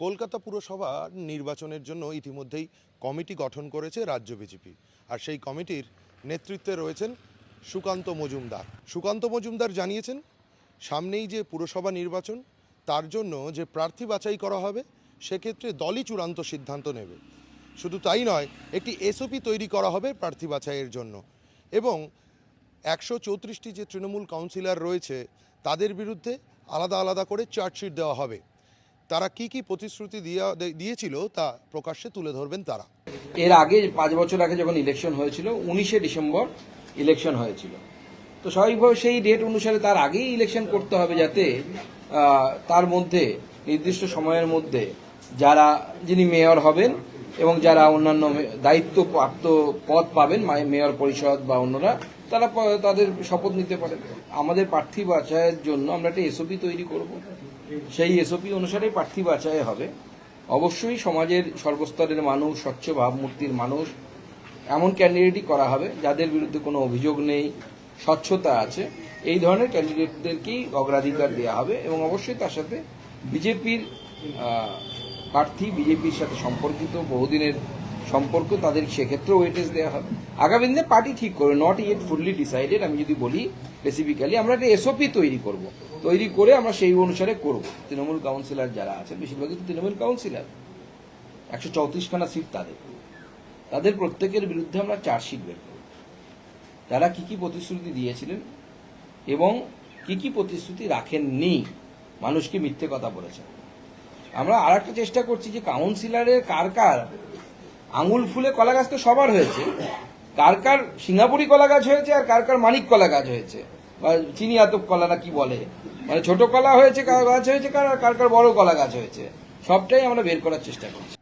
কলকাতা পুরসভা নির্বাচনের জন্য ইতিমধ্যেই কমিটি গঠন করেছে রাজ্য বিজেপি। আর সেই কমিটির নেতৃত্বে রয়েছেন সুকান্ত মজুমদার। সুকান্ত মজুমদার জানিয়েছেন, সামনেই যে পুরসভা নির্বাচন, তার জন্য যে প্রার্থী বাছাই করা হবে সেক্ষেত্রে দলই চূড়ান্ত সিদ্ধান্ত নেবে। শুধু তাই নয়, একটি এসওপি তৈরি করা হবে প্রার্থী বাছাইয়ের জন্য, এবং 134টি যে তৃণমূল কাউন্সিলর রয়েছে তাদের বিরুদ্ধে আলাদা আলাদা করে চার্জশিট দেওয়া হবে। তারা কি কি প্রতিশ্রুতি দিয়েছিল তা প্রকাশ্যে তুলে ধরবেন তারা। এর আগে 5 বছর আগে যখন ইলেকশন হয়েছিল, 19শে ডিসেম্বর ইলেকশন হয়েছিল, তো স্বাভাবিকভাবে সেই ডেট অনুসারে তার আগেই ইলেকশন করতে হবে, যাতে তার মধ্যে নির্দিষ্ট সময়ের মধ্যে যিনি মেয়র হবেন এবং যারা অন্যান্য দায়িত্বপ্রাপ্ত পদ পাবেন, মেয়র পরিষদ বা অন্যরা, তারা তাদের শপথ নিতে পারেন। আমাদের প্রার্থী বাছাইয়ের জন্য আমরা একটা এসওপি তৈরি করব। সেই এসওপি অনুসারে প্রার্থী বাছাই হবে। অবশ্যই সমাজের সর্বস্তরের মানুষ, স্বচ্ছ ভাবমূর্তির মানুষ, এমন ক্যান্ডিডেটই করা হবে যাদের বিরুদ্ধে কোনো অভিযোগ নেই, স্বচ্ছতা আছে, এই ধরনের ক্যান্ডিডেটদেরকেই অগ্রাধিকার দেওয়া হবে। এবং অবশ্যই তার সাথে বিজেপির প্রার্থী, বিজেপির সাথে সম্পর্কিত বহুদিনের সম্পর্ক, তাদের সেক্ষেত্রে ওয়েটেজ দেওয়া হবে। আগামী দিনে পার্টি ঠিক করবে, নট ইয়েট ফুললি ডিসাইডেড। আমি যদি বলি স্পেসিফিক্যালি, আমরা একটা এসওপি তৈরি করে আমরা সেই অনুসারে করব। তৃণমূল কাউন্সিলর যারা আছে, বেশিরভাগই তো তৃণমূল কাউন্সিলর, 134খানা সিট তাদের প্রত্যেকের বিরুদ্ধে আমরা চার্জশিট বের করব। তারা কি কি প্রতিশ্রুতি দিয়েছিলেন এবং কি কি প্রতিশ্রুতি রাখেননি, মানুষকে মিথ্যে কথা বলেছেন। আমরা আর একটা চেষ্টা করছি যে কাউন্সিলরের কার আঙুল ফুলে কলা গাছ তো সবার হয়েছে, কার সিঙ্গাপুরি কলা গাছ হয়েছে আর কার মানিক কলা গাছ হয়েছে, বা চিনি আতপ কলা না কি বলে, মানে ছোট কলা হয়েছে, গাছ হয়েছে কার বড় কলা গাছ হয়েছে, সবটাই আমরা বের করার চেষ্টা করছি।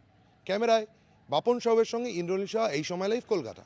ক্যামেরায় বাপন সাহেবের সঙ্গে ইন্দ্রনীল শাহ, এই সময় লাইভ, কলকাতা।